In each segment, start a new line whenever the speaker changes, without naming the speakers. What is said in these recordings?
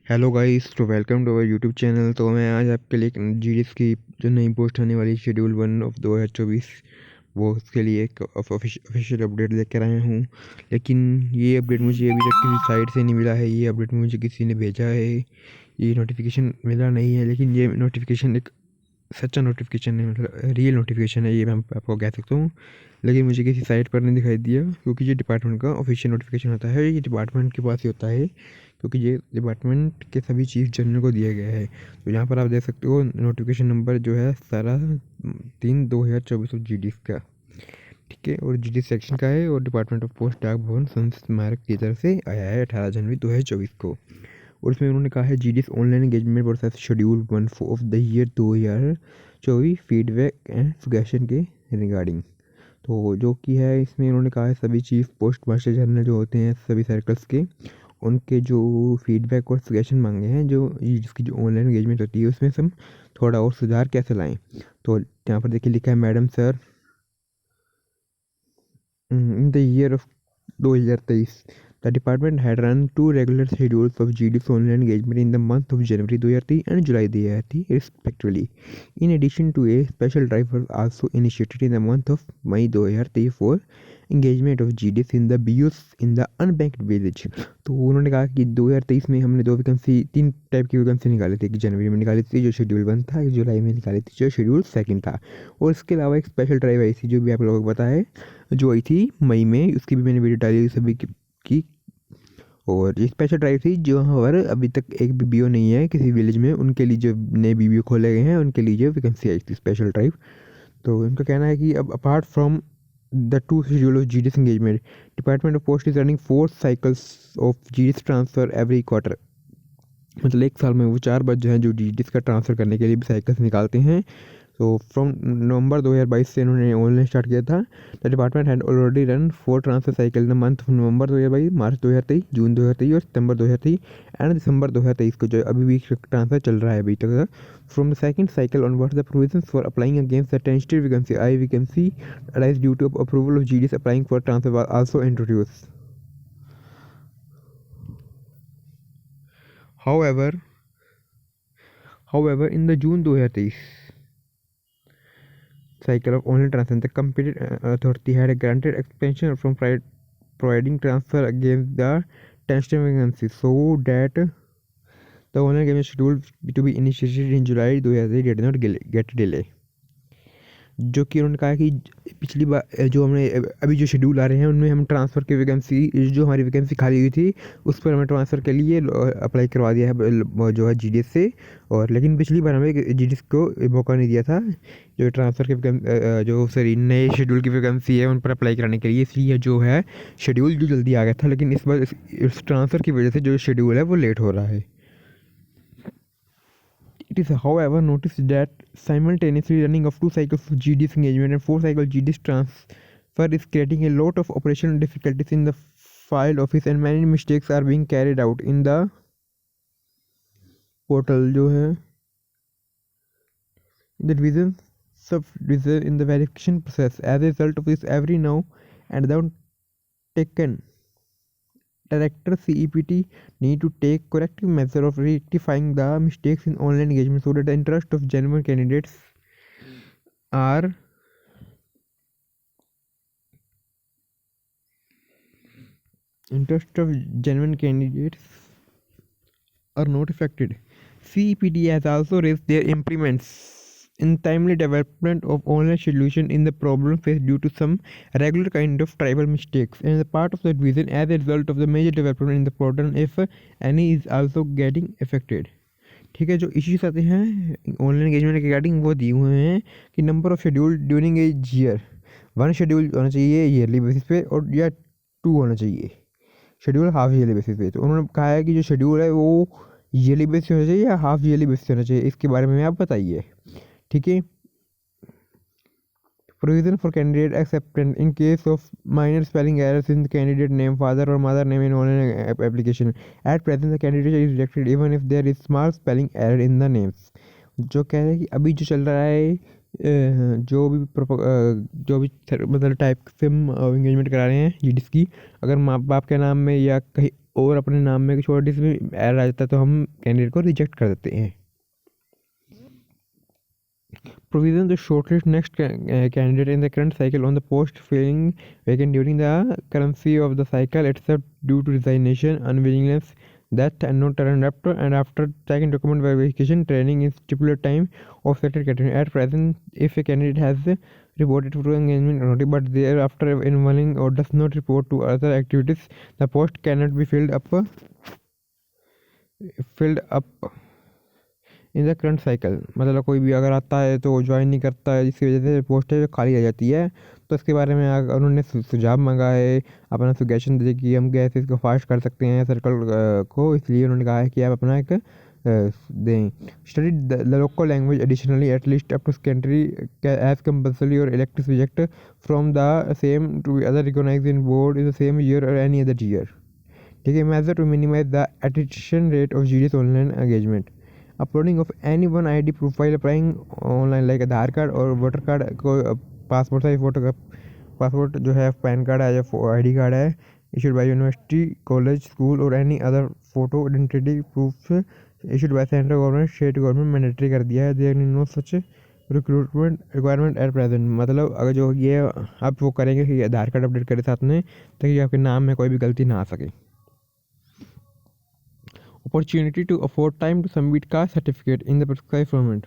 Hello guys, तो welcome to our YouTube channel. तो मैं आज आपके लिए जीडीएस की जो नई पोस्ट होने वाली शेड्यूल 1 ऑफ 2024 वो उसके लिए एक ऑफिशियल अपडेट लेकर आया हूँ। लेकिन ये अपडेट मुझे अभी तक किसी साइट से नहीं मिला है। ये अपडेट मुझे किसी ने भेजा है, ये नोटिफिकेशन मिला नहीं है। लेकिन ये नोटिफिकेशन एक सच्चा नोटिफिकेशन है, मतलब रियल नोटिफिकेशन है, ये मैं आपको कह सकता हूँ। लेकिन मुझे किसी साइट पर नहीं दिखाई दिया, क्योंकि ये डिपार्टमेंट का ऑफिशियल नोटिफिकेशन होता है, ये डिपार्टमेंट के पास ही होता है, क्योंकि ये डिपार्टमेंट के सभी चीफ जनरल को दिया गया है। तो यहाँ पर आप देख सकते हो नोटिफिकेशन नंबर जो है 17/3/2024 ऑफ जी का, ठीक है। और जी सेक्शन का है, और डिपार्टमेंट ऑफ पोस्ट डाक भवन संस्मारक की तरफ से आया है 18 जनवरी 2024 को। और इसमें उन्होंने कहा है जी online engagement process schedule 1 of the year 2024 feedback and suggestion के रिगार्डिंग। तो जो कि है, इसमें उन्होंने कहा है सभी चीफ पोस्ट मास्टर जनरल जो होते हैं सभी सर्कल्स के, उनके जो फीडबैक और सजेशन मांगे हैं, जो जिसकी जो ऑनलाइन एंगेजमेंट होती है उसमें से हम थोड़ा और सुधार कैसे लाएं। तो यहाँ पर देखिए लिखा है, madam sir, in the year of 2023 the department had run two regular schedules of GD's online engagement in the month of January 2023 and July 2023 respectively. In addition to a special drive was also initiated in the month of May 2023 for engagement of GDs in the BUs in the unbanked village. तो उन्होंने कहा कि 2023 में हमने दो vacancy, तीन type की vacancy निकाली थी। एक जनवरी में निकाली थी जो शेड्यूल 1 था, एक जुलाई में निकाली थी जो शेड्यूल 2 था। और इसके अलावा एक स्पेशल ड्राइव आई थी जो भी आप लोगों को पता है, जो आई थी मई में, उसकी भी मैंने वीडियो डाली सभी की। और ये स्पेशल ड्राइव थी जो यहाँ पर अभी तक एक भी बीओ नहीं है किसी विलेज में, उनके लिए जो नए बीबीओ खोले गए हैं उनके लिए जो वैकेंसी आई थी स्पेशल ड्राइव। तो उनका कहना है कि अब apart from the two schedule of GDS engagement, department of post is running 4 cycles of GDS transfer every quarter. मतलब एक साल में वो 4 बार जो है जो जीडीएस का ट्रांसफ़र करने के लिए भी साइकिल्स निकालते हैं। तो फ्रॉम नवंबर 2022 से इन्होंने ऑनलाइन स्टार्ट किया था। The department had already run 4 transfer cycle the month of November 2022, मार्च 2023, जून 2023 और सितंबर 2023 एंड दिसंबर 2023 को, जो अभी भी ट्रांसफर चल रहा है अभी तक। From the second cycle onwards the provisions for applying against the tentative vacancy I vacancy arise due to approval of GDS applying for transfer was also introduce. However, in the June 2023 cycle of online transfer, the competent authority had granted expansion from providing transfer against the tentative vacancy, so that the online game scheduled to be initiated in July 2023 did not get delay. जो कि उन्होंने कहा कि पिछली बार जो हमने अभी जो शेड्यूल आ रहे हैं उनमें हम ट्रांसफ़र की वैकेंसी, जो हमारी वैकेंसी खाली हुई थी उस पर हमें ट्रांसफ़र के लिए अप्लाई करवा दिया है जो है जीडीएस से। और लेकिन पिछली बार हमें जीडीएस को मौका नहीं दिया था जो ट्रांसफ़र की जो सॉरी नए शेड्यूल की वैकेंसी है उन पर अप्लाई कराने के लिए, इसलिए जो है शेड्यूल जो जल्दी आ गया था। लेकिन इस बार इस ट्रांसफ़र की वजह से जो शेड्यूल है वो लेट हो रहा है। It is however noticed that simultaneously running of 2 cycles of GDS engagement and 4 cycles GDS transfer is creating a lot of operational difficulties in the file office and many mistakes are being carried out in the portal जो है in the division sub-division in the verification process. As a result of this, every now and then taken director CEPT need to take corrective measure of rectifying the mistakes in online engagement so that the interest of genuine candidates are not affected. CEPT has also raised their implements in timely development of online solution in the problem faced due to some regular kind of tribal mistakes and the part of the division as a result of the major development in the problem if any is also getting affected. ठीक है, जो issues आते हैं online engagement के regarding वो दिए हुए हैं कि number of schedule during a year, 1 schedule होना चाहिए ईयरली बेसिस पे, और या 2 होना चाहिए शेड्यूल हाफ ईयरली बेसिस पे। तो उन्होंने कहा है कि जो शेड्यूल है वो ईयरली बेसिस होना चाहिए या हाफ ईयरली बेसिस होना चाहिए, इसके बारे में आप बताइए, ठीक है। Provision for candidate acceptance in case of minor spelling errors in the candidate name, father or mother name in online application. At present, the candidate is rejected even if there is small spelling error in the names. जो कह रहे हैं कि अभी जो चल रहा है जो भी मतलब टाइप से हम एंगेजमेंट करा रहे हैं जीडीएस की, अगर माँ बाप के नाम में या कहीं और अपने नाम में छोटी सी एरर आ जाता है तो हम कैंडिडेट को रिजेक्ट कर देते हैं। Provision to shortlist next candidate in the current cycle on the post filling vacant during the currency of the cycle except due to resignation, unwillingness, death and not turned up, and after second document verification training in stipulated time of certain category. At present, if a candidate has reported to engagement or not, but thereafter involving or does not report to other activities, the post cannot be filled up in the current cycle. मतलब कोई भी अगर आता है तो join नहीं करता है, जिसकी वजह से पोस्ट खाली रह जाती है। तो इसके बारे में उन्होंने सुझाव मांगा है, अपना सजेशन दे कि हम कैसे इसको फास्ट कर सकते हैं सर्कल को। इसलिए उन्होंने कहा है कि आप अपना एक दें। Study the local language additionally at least up to secondary as compulsory और elective subject from the same to other recognised in board in the same year और एनी अदर ईयर। ठीक है। Measure to minimise the attrition rate of GDS online engagement. Uploading of any one ID profile applying online like Aadhaar card और voter card को passport size photo का passport जो है, pan card है या ID card है issued by university, college, school और any other photo identity proof issued by central government, state government mandatory कर दिया है। There is no such recruitment requirement at present. मतलब अगर जो ये आप वो करेंगे कि आधार कार्ड अपडेट करें साथ में, ताकि आपके नाम में कोई भी गलती ना आ सके। Opportunity to afford time to submit caste certificate in the prescribe format.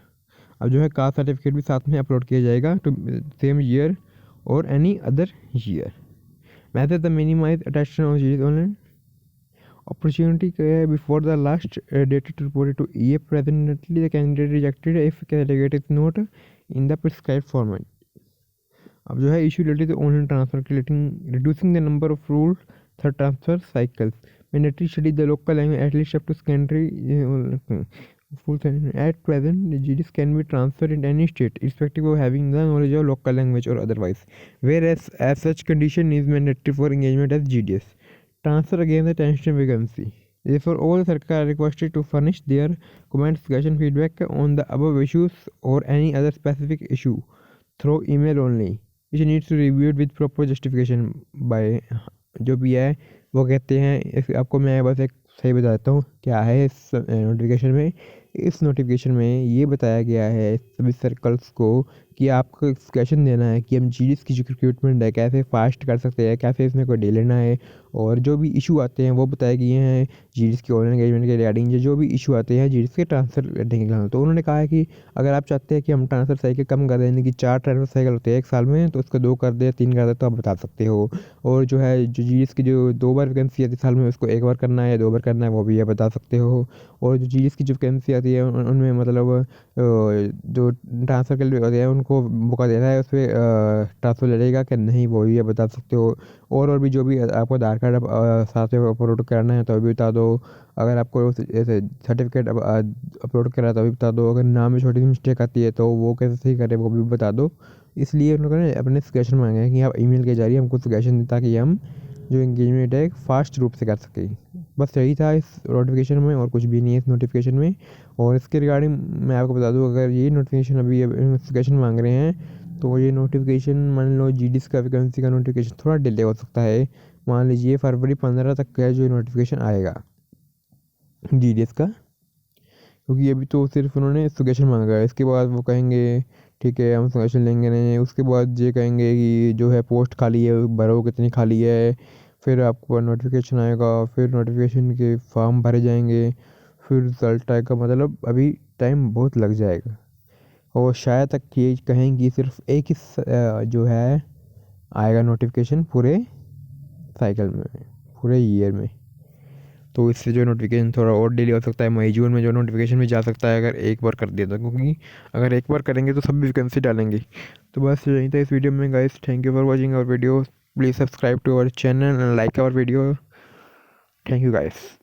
अब जो है कास्ट सर्टिफिकेट भी साथ में अपलोड किया जाएगा टू सेम ईयर और any other year. Method the minimize attention of GDS online opportunity before the last date to report to EA presently the candidate rejected if candidate is not in the prescribe format. अब जो है issue related online transfer reducing the number of rule third transfer cycles. Mandatory study the local language at least up to secondary full time. At present, the GDS can be transferred in any state, irrespective of having the knowledge of local language or otherwise. Whereas, as such condition is mandatory for engagement as GDS. Transfer against the tension vacancy. Therefore, all Sarkar are requested to furnish their comments, suggestion, feedback on the above issues or any other specific issue through email only, which needs to be reviewed with proper justification by जो भी है वो कहते हैं। आपको मैं बस एक सही बता देता हूँ क्या है इस नोटिफिकेशन में। इस नोटिफिकेशन में ये बताया गया है सभी सर्कल्स को कि आपको एक्सप्लेनेशन देना है कि हम जीडीएस की जो रिक्रूटमेंट है कैसे फास्ट कर सकते हैं, कैसे इसमें कोई डिले ना है, और जो भी इशू आते हैं वो बताए गए हैं जीडीएस की ऑनलाइन एंगेजमेंट के रिगार्डिंग। जो भी इशू आते हैं जीडीएस के ट्रांसफर करने के लिए, तो उन्होंने कहा है कि अगर आप चाहते हैं कि हम ट्रांसफर साइकिल कम कर दें, यानी कि 4 ट्रांसफर साइकिल होते हैं एक साल में, तो उसको 2 कर दे, 3 कर दे, तो आप बता सकते हो। और जो है जो जीडीएस की जो 2 बार वैकेंसी आती है साल में, उसको 1 बार करना है या 2 बार करना है, वो भी आप बता सकते हो। और जो जीडीएस की जो वैकेंसी आती है उनमें मतलब जो ट्रांसफ़र के लिए होते हैं उनको मौका देना है, उस पर ट्रांसफ़र लड़ेगा कि नहीं, वो भी आप बता सकते हो। और भी जो भी आपको आधार कार्ड साथ में अपलोड कराना है तो भी बता दो। अगर आपको ऐसे सर्टिफिकेट अपलोड करा तो भी बता दो। अगर नाम में छोटी सी मिस्टेक आती है तो वो कैसे सही करें वो भी बता दो। इसलिए उन लोगों ने अपने सजेशन मांगे हैं कि आप ईमेल के जरिए हमको सजेशन दें, ताकि हम जो एंगेजमेंट है फास्ट रूप से कर सकें। बस यही था इस नोटिफिकेशन में, और कुछ भी नहीं है इस नोटिफिकेशन में। और इसके रिगार्डिंग मैं आपको बता दूं, अगर ये नोटिफिकेशन अभी नोटिफिकेशन मांग रहे हैं तो ये नोटिफिकेशन मान लो जीडीएस का वैकेंसी का नोटिफिकेशन थोड़ा डिले हो सकता है। मान लीजिए फरवरी 15 तक का जो नोटिफिकेशन आएगा जीडीएस का, क्योंकि अभी तो सिर्फ उन्होंने सजेशन मांगा है। इसके बाद वो कहेंगे ठीक है हम सजेशन लेंगे नहीं, उसके बाद ये कहेंगे कि जो है पोस्ट खाली है भरो कितनी खाली है, फिर आपको नोटिफिकेशन आएगा, फिर नोटिफिकेशन के फॉर्म भरे जाएंगे, फिर रिज़ल्ट आएगा। मतलब अभी टाइम बहुत लग जाएगा। और शायद तक ये कहेंगी सिर्फ एक ही जो है आएगा नोटिफिकेशन पूरे साइकिल में, पूरे ईयर में। तो इससे जो नोटिफिकेशन थोड़ा और डिले हो सकता है, मई जून में जो नोटिफिकेशन भी जा सकता है अगर एक बार कर दिया तो, क्योंकि अगर एक बार करेंगे तो सब वैकेंसी डालेंगे। तो बस यही था इस वीडियो में guys. Thank you for watching our video. Please subscribe to our channel and like our video. Thank you guys.